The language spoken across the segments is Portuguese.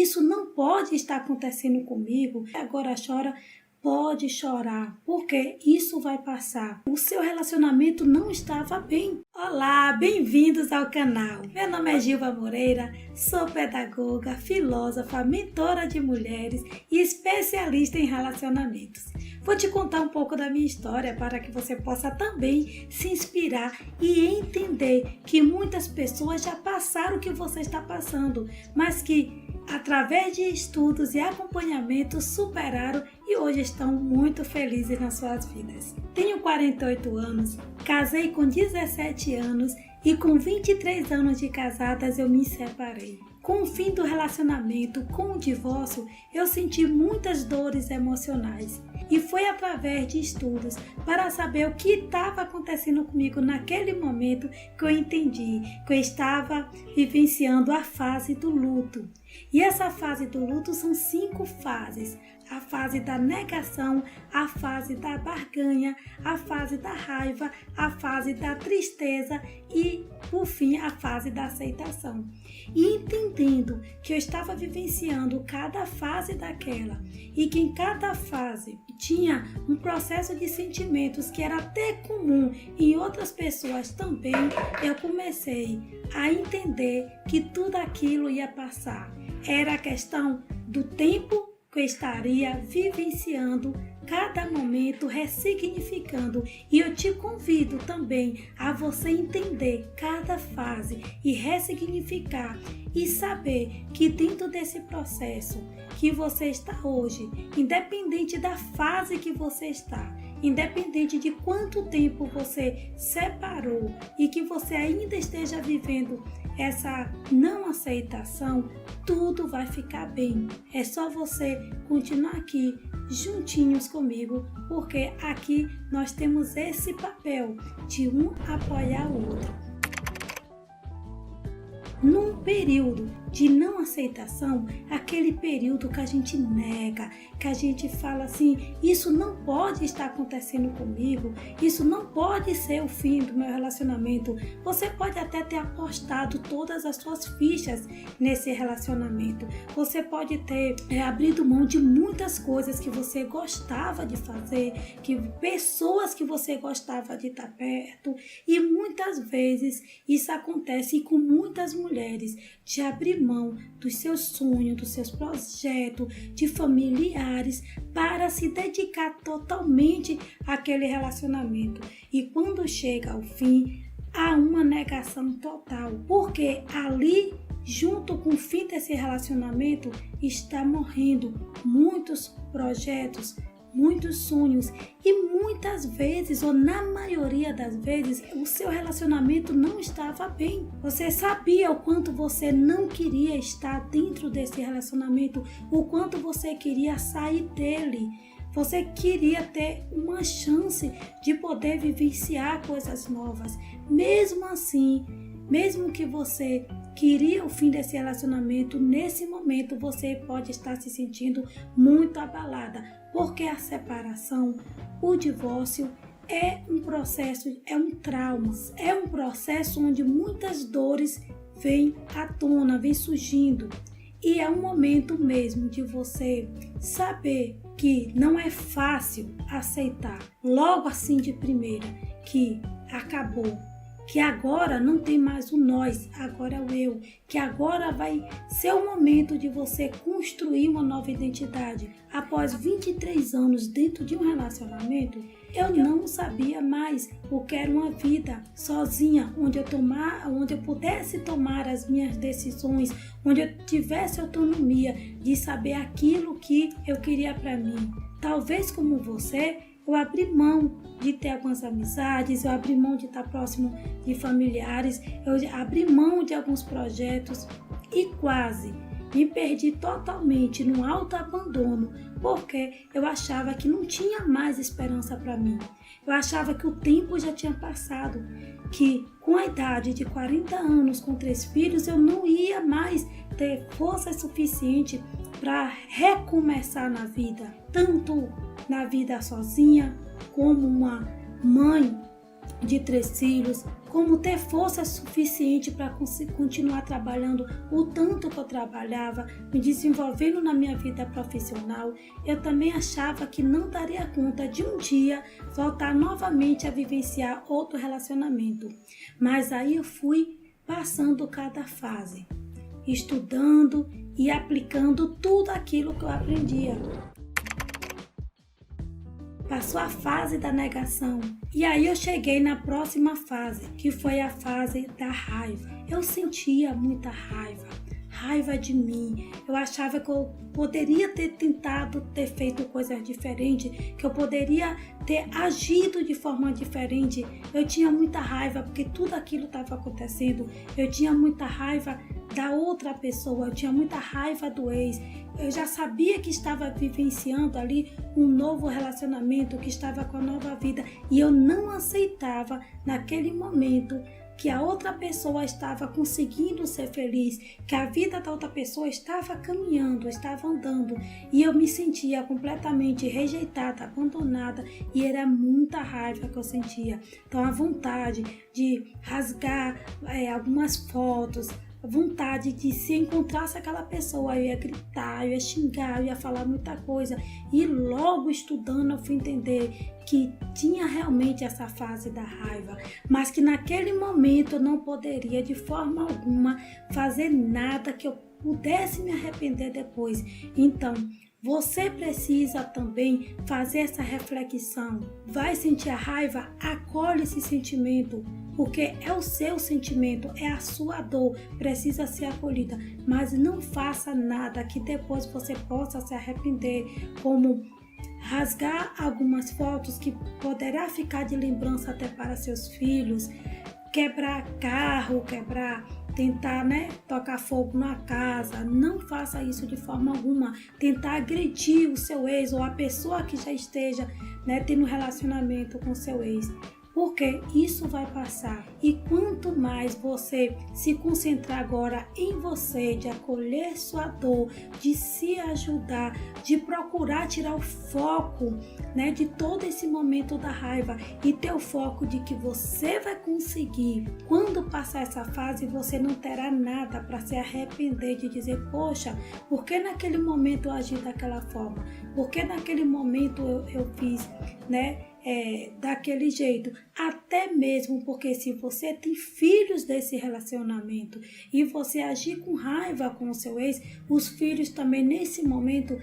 isso não pode estar acontecendo comigo, agora chora. Pode chorar, porque isso vai passar. O seu relacionamento não estava bem. Olá, bem-vindos ao canal. Meu nome é Gilva Moreira, sou pedagoga, filósofa, mentora de mulheres e especialista em relacionamentos. Vou te contar um pouco da minha história para que você possa também se inspirar e entender que muitas pessoas já passaram o que você está passando, mas que através de estudos e acompanhamento superaram e hoje estão muito felizes nas suas vidas. Tenho 48 anos, casei com 17 anos e com 23 anos de casadas eu me separei. Com o fim do relacionamento, com o divórcio, eu senti muitas dores emocionais. E foi através de estudos para saber o que estava acontecendo comigo naquele momento que eu entendi que eu estava vivenciando a fase do luto. E essa fase do luto são 5 fases. A fase da negação, a fase da barganha, a fase da raiva, a fase da tristeza e, por fim, a fase da aceitação. E entendendo que eu estava vivenciando cada fase daquela e que em cada fase tinha um processo de sentimentos que era até comum em outras pessoas também, eu comecei a entender que tudo aquilo ia passar. Era a questão do tempo que eu estaria vivenciando cada momento, ressignificando. E eu te convido também a você entender cada fase e ressignificar e saber que dentro desse processo que você está hoje, independente da fase que você está, independente de quanto tempo você separou e que você ainda esteja vivendo essa não aceitação, tudo vai ficar bem. É só você continuar aqui juntinhos comigo, porque aqui nós temos esse papel de um apoiar o outro. Num período de não aceitação, aquele período que a gente nega, que a gente fala assim, isso não pode estar acontecendo comigo, isso não pode ser o fim do meu relacionamento. Você pode até ter apostado todas as suas fichas nesse relacionamento. Você pode ter abrido mão de muitas coisas que você gostava de fazer, que pessoas que você gostava de estar perto, e muitas vezes isso acontece com muitas mulheres, de abrir mão dos seus sonhos, dos seus projetos, de familiares, para se dedicar totalmente àquele relacionamento. E quando chega ao fim, há uma negação total, porque ali, junto com o fim desse relacionamento, está morrendo muitos projetos, muitos sonhos, e muitas vezes, ou na maioria das vezes, o seu relacionamento não estava bem. Você sabia o quanto você não queria estar dentro desse relacionamento, o quanto você queria sair dele. Você queria ter uma chance de poder vivenciar coisas novas. Mesmo assim, mesmo que você queria o fim desse relacionamento, nesse momento você pode estar se sentindo muito abalada, porque a separação, o divórcio é um processo, é um trauma, é um processo onde muitas dores vêm à tona, vêm surgindo. E é um momento mesmo de você saber que não é fácil aceitar logo assim de primeira que acabou, que agora não tem mais o nós, agora é o eu, que agora vai ser o momento de você construir uma nova identidade. Após 23 anos dentro de um relacionamento, eu não sabia mais o que era uma vida sozinha, onde eu pudesse tomar as minhas decisões, onde eu tivesse autonomia de saber aquilo que eu queria para mim. Talvez como você, eu abri mão de ter algumas amizades, eu abri mão de estar próximo de familiares, eu abri mão de alguns projetos e quase me perdi totalmente no autoabandono, porque eu achava que não tinha mais esperança para mim. Eu achava que o tempo já tinha passado, que com a idade de 40 anos, com 3 filhos, eu não ia mais ter força suficiente para recomeçar na vida, tanto na vida sozinha, como uma mãe de 3 filhos, como ter força suficiente para continuar trabalhando o tanto que eu trabalhava, me desenvolvendo na minha vida profissional. Eu também achava que não daria conta de um dia voltar novamente a vivenciar outro relacionamento. Mas aí eu fui passando cada fase, estudando e aplicando tudo aquilo que eu aprendia. Passou a fase da negação e aí eu cheguei na próxima fase, que foi a fase da raiva. Eu sentia muita raiva de mim. Eu achava que eu poderia ter tentado ter feito coisas diferentes, que eu poderia ter agido de forma diferente. Eu tinha muita raiva porque tudo aquilo estava acontecendo. Eu tinha muita raiva da outra pessoa, eu tinha muita raiva do ex. Eu já sabia que estava vivenciando ali um novo relacionamento, que estava com a nova vida, e eu não aceitava naquele momento que a outra pessoa estava conseguindo ser feliz, que a vida da outra pessoa estava caminhando, estava andando, e eu me sentia completamente rejeitada, abandonada, e era muita raiva que eu sentia. Então a vontade de rasgar algumas fotos, a vontade de se encontrasse aquela pessoa, eu ia gritar, eu ia xingar, eu ia falar muita coisa. E logo estudando eu fui entender que tinha realmente essa fase da raiva, mas que naquele momento eu não poderia de forma alguma fazer nada que eu pudesse me arrepender depois. Então, você precisa também fazer essa reflexão. Vai sentir a raiva? Acolhe esse sentimento, porque é o seu sentimento, é a sua dor, precisa ser acolhida. Mas não faça nada que depois você possa se arrepender, como rasgar algumas fotos que poderá ficar de lembrança até para seus filhos, quebrar carro, tentar tocar fogo na casa. Não faça isso de forma alguma. Tentar agredir o seu ex ou a pessoa que já esteja tendo relacionamento com seu ex. Porque isso vai passar. E quanto mais você se concentrar agora em você, de acolher sua dor, de se ajudar, de procurar tirar o foco de todo esse momento da raiva e ter o foco de que você vai conseguir. Quando passar essa fase, você não terá nada para se arrepender de dizer, poxa, por que naquele momento eu agi daquela forma? Por que naquele momento eu fiz, daquele jeito? Até mesmo porque se você tem filhos desse relacionamento e você agir com raiva com o seu ex, os filhos também nesse momento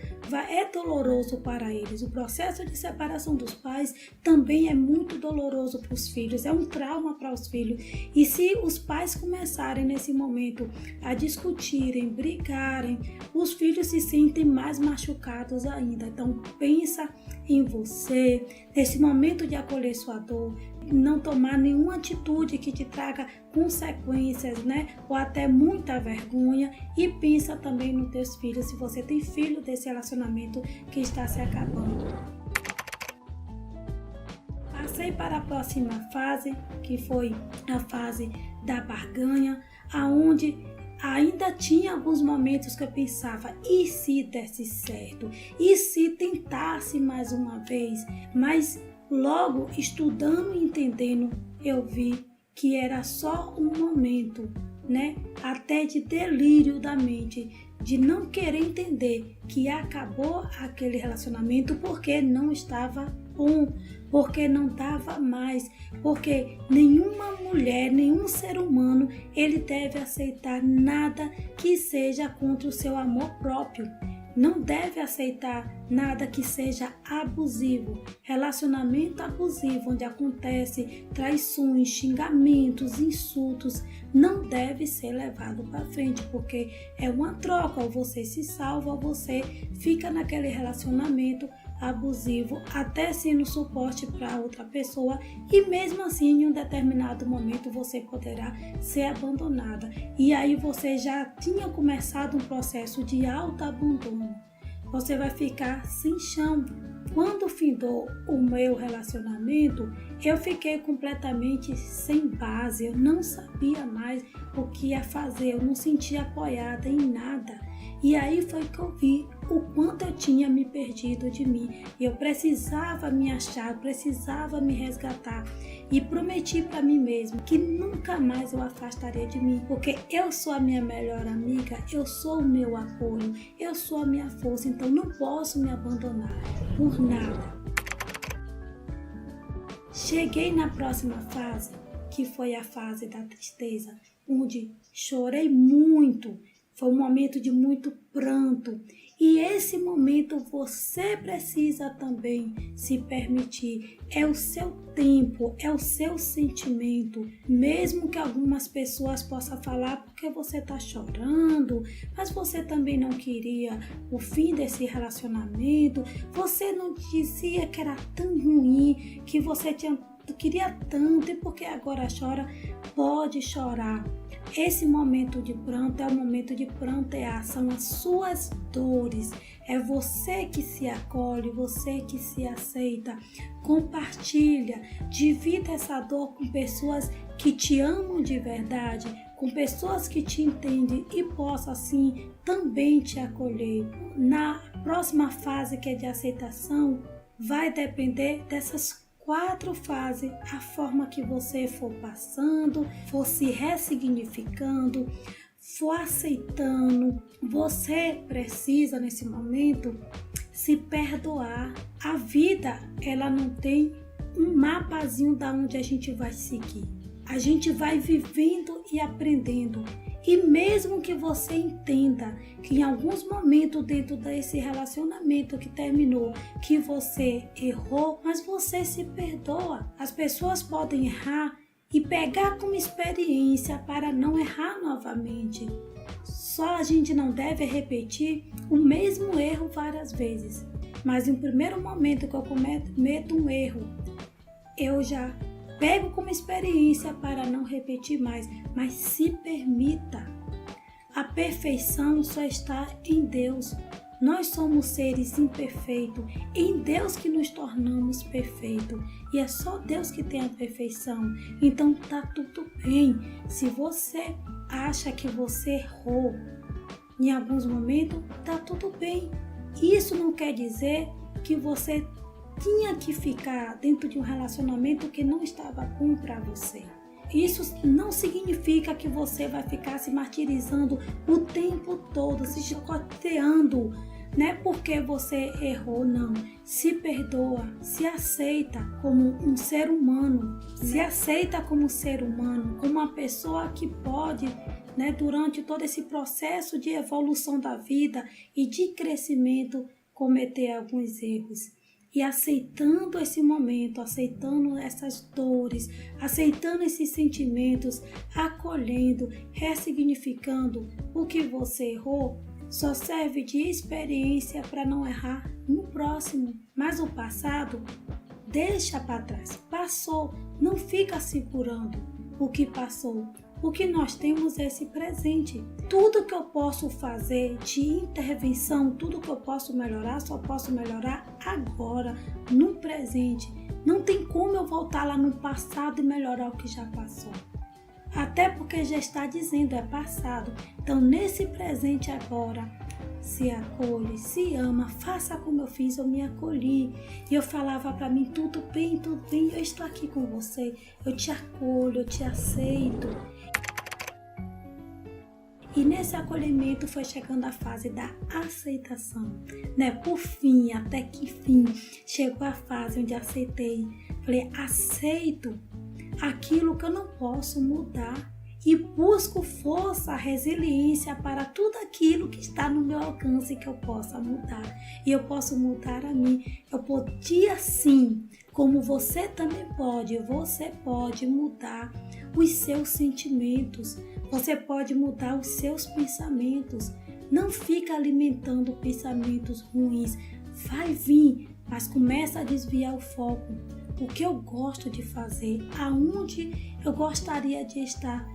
é doloroso para eles. O processo de separação dos pais também é muito doloroso para os filhos, é um trauma para os filhos. E se os pais começarem nesse momento a discutirem, brigarem, os filhos se sentem mais machucados ainda. Então pensa em você, nesse momento de acolher sua dor, não tomar nenhuma atitude que te traga consequências, ou até muita vergonha. E pensa também nos teus filhos, se você tem filho desse relacionamento que está se acabando. Passei para a próxima fase, que foi a fase da barganha, aonde ainda tinha alguns momentos que eu pensava, e se desse certo? E se tentasse mais uma vez? Mas logo, estudando e entendendo, eu vi que era só um momento, até de delírio da mente, de não querer entender que acabou aquele relacionamento porque não estava bom, porque não dava mais, porque nenhuma mulher, nenhum ser humano, ele deve aceitar nada que seja contra o seu amor próprio. Não deve aceitar nada que seja abusivo. Relacionamento abusivo, onde acontece traições, xingamentos, insultos, não deve ser levado para frente, porque é uma troca, ou você se salva ou você fica naquele relacionamento abusivo, até sendo suporte para outra pessoa, e mesmo assim em um determinado momento você poderá ser abandonada. E aí você já tinha começado um processo de autoabandono, você vai ficar sem chão. Quando findou o meu relacionamento, eu fiquei completamente sem base, eu não sabia mais o que ia fazer, eu não sentia apoiada em nada. E aí foi que eu vi o quanto eu tinha me perdido de mim. Eu precisava me achar, eu precisava me resgatar. E prometi para mim mesmo que nunca mais eu afastaria de mim, porque eu sou a minha melhor amiga, eu sou o meu apoio, eu sou a minha força, então não posso me abandonar por nada. Cheguei na próxima fase, que foi a fase da tristeza, onde chorei muito, foi um momento de muito pranto. E esse momento você precisa também se permitir. É o seu tempo, é o seu sentimento. Mesmo que algumas pessoas possam falar porque você está chorando, mas você também não queria o fim desse relacionamento. Você não dizia que era tão ruim, que você queria tanto e porque agora chora. Pode chorar. Esse momento de pranto é o momento de prantear, são as suas dores, é você que se acolhe, você que se aceita, compartilha, divida essa dor com pessoas que te amam de verdade, com pessoas que te entendem e possam assim também te acolher. Na próxima fase, que é de aceitação, vai depender dessas 4 fases, a forma que você for passando, for se ressignificando, for aceitando. Você precisa nesse momento se perdoar. A vida, ela não tem um mapazinho da onde a gente vai seguir. A gente vai vivendo e aprendendo. E mesmo que você entenda que em alguns momentos dentro desse relacionamento que terminou, que você errou, mas você se perdoa. As pessoas podem errar e pegar como experiência para não errar novamente. Só a gente não deve repetir o mesmo erro várias vezes. Mas em primeiro momento que eu cometo um erro, eu já pego como experiência para não repetir mais, mas se permita. A perfeição só está em Deus. Nós somos seres imperfeitos, em Deus que nos tornamos perfeitos. E é só Deus que tem a perfeição. Então tá tudo bem. Se você acha que você errou em alguns momentos, tá tudo bem. Isso não quer dizer que você tinha que ficar dentro de um relacionamento que não estava bom para você. Isso não significa que você vai ficar se martirizando o tempo todo, se chicoteando, né? Porque você errou, não. Se perdoa, se aceita como um ser humano, se aceita como ser humano, como uma pessoa que pode, né, durante todo esse processo de evolução da vida e de crescimento, cometer alguns erros. E aceitando esse momento, aceitando essas dores, aceitando esses sentimentos, acolhendo, ressignificando o que você errou, só serve de experiência para não errar no próximo. Mas o passado, deixa para trás. Passou, não fica segurando o que passou. O que nós temos é esse presente. Tudo que eu posso fazer de intervenção, tudo que eu posso melhorar, só posso melhorar agora, no presente. Não tem como eu voltar lá no passado e melhorar o que já passou. Até porque já está dizendo, é passado. Então, nesse presente agora, se acolhe, se ama, faça como eu fiz, eu me acolhi. E eu falava para mim, tudo bem, eu estou aqui com você, eu te acolho, eu te aceito. E nesse acolhimento foi chegando a fase da aceitação, né? Por fim, até que fim, chegou a fase onde aceitei. Falei, aceito aquilo que eu não posso mudar e busco força, resiliência para tudo aquilo que está no meu alcance que eu possa mudar. E eu posso mudar a mim. Eu podia sim, como você também pode, você pode mudar os seus sentimentos. Você pode mudar os seus pensamentos. Não fica alimentando pensamentos ruins. Vai vir, mas começa a desviar o foco. O que eu gosto de fazer? Aonde eu gostaria de estar?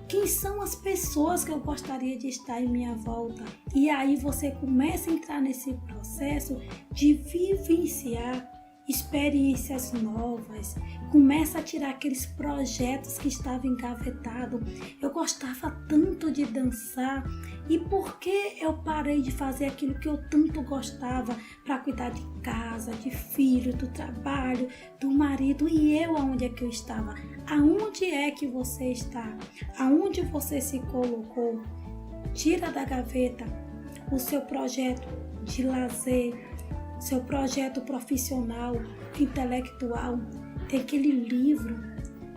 Quem são as pessoas que eu gostaria de estar em minha volta? E aí você começa a entrar nesse processo de vivenciar experiências novas, começa a tirar aqueles projetos que estavam engavetados. Eu gostava tanto de dançar, e por que eu parei de fazer aquilo que eu tanto gostava para cuidar de casa, de filho, do trabalho, do marido? E eu, aonde é que eu estava? Aonde é que você está? Aonde você se colocou? Tira da gaveta o seu projeto de lazer, seu projeto profissional, intelectual. Tem aquele livro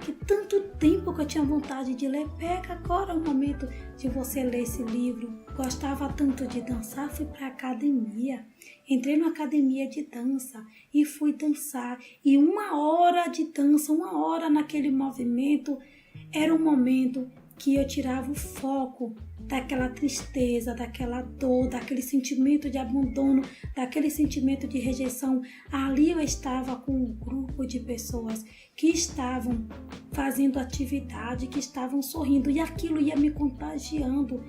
que tanto tempo que eu tinha vontade de ler. Pega agora o momento de você ler esse livro. Gostava tanto de dançar, fui para a academia. Entrei na academia de dança e fui dançar. E 1 hora de dança, 1 hora naquele movimento, era um momento que eu tirava o foco daquela tristeza, daquela dor, daquele sentimento de abandono, daquele sentimento de rejeição. Ali eu estava com um grupo de pessoas que estavam fazendo atividade, que estavam sorrindo, e aquilo ia me contagiando.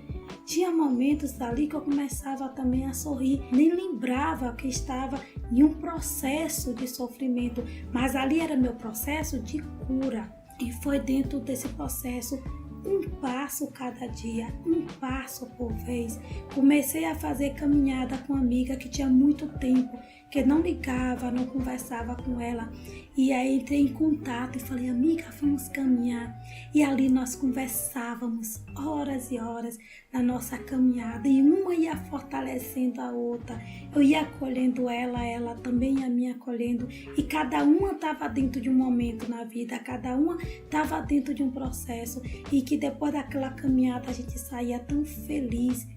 Tinha momentos ali que eu começava também a sorrir, nem lembrava que estava em um processo de sofrimento, mas ali era meu processo de cura. E foi dentro desse processo, um passo cada dia, um passo por vez. Comecei a fazer caminhada com uma amiga que tinha muito tempo, que não ligava, não conversava com ela. E aí entrei em contato e falei: amiga, vamos caminhar. E ali nós conversávamos horas e horas na nossa caminhada, e uma ia fortalecendo a outra. Eu ia acolhendo ela também ia me acolhendo, e cada uma estava dentro de um momento na vida, cada uma estava dentro de um processo, e que depois daquela caminhada a gente saía tão feliz.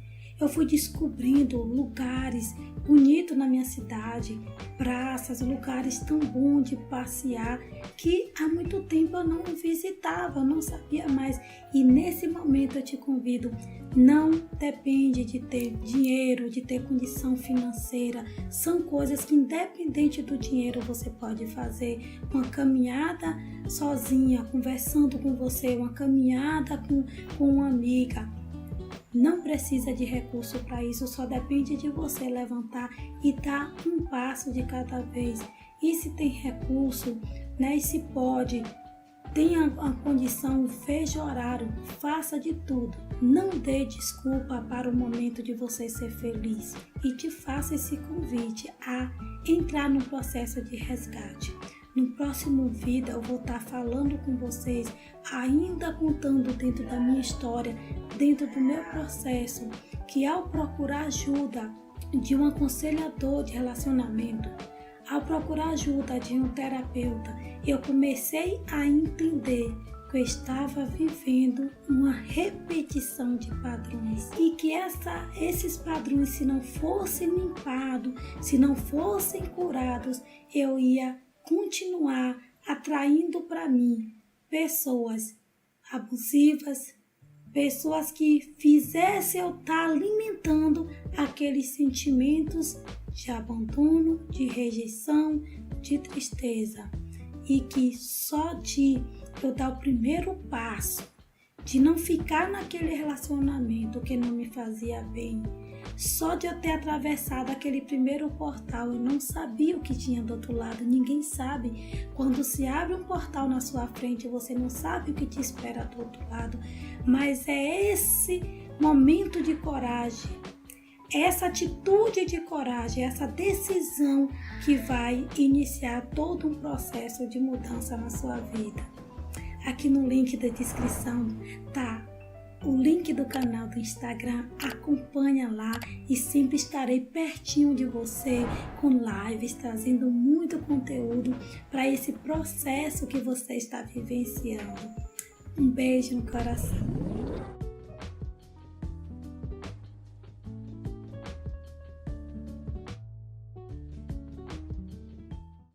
Eu fui descobrindo lugares bonitos na minha cidade, praças, lugares tão bons de passear, que há muito tempo eu não visitava, eu não sabia mais. E nesse momento eu te convido, não depende de ter dinheiro, de ter condição financeira. São coisas que, independente do dinheiro, você pode fazer. Uma caminhada sozinha, conversando com você, uma caminhada com uma amiga. Não precisa de recurso para isso, só depende de você levantar e dar um passo de cada vez. E se tem recurso, né, e se pode, tenha a condição, veja o horário, faça de tudo. Não dê desculpa para o momento de você ser feliz. E te faça esse convite a entrar no processo de resgate. No próximo vídeo eu vou estar falando com vocês, ainda contando dentro da minha história, dentro do meu processo, que ao procurar ajuda de um aconselhador de relacionamento, ao procurar ajuda de um terapeuta, eu comecei a entender que eu estava vivendo uma repetição de padrões, e que esses padrões, se não fossem limpados, se não fossem curados, eu ia continuar atraindo para mim pessoas abusivas, pessoas que fizessem eu estar alimentando aqueles sentimentos de abandono, de rejeição, de tristeza. E que só de eu dar o primeiro passo, de não ficar naquele relacionamento que não me fazia bem, só de eu ter atravessado aquele primeiro portal, eu não sabia o que tinha do outro lado. Ninguém sabe. Quando se abre um portal na sua frente, você não sabe o que te espera do outro lado. Mas é esse momento de coragem, essa atitude de coragem, essa decisão que vai iniciar todo um processo de mudança na sua vida. Aqui no link da descrição tá o link do canal do Instagram, acompanha lá e sempre estarei pertinho de você com lives, trazendo muito conteúdo para esse processo que você está vivenciando. Um beijo no coração.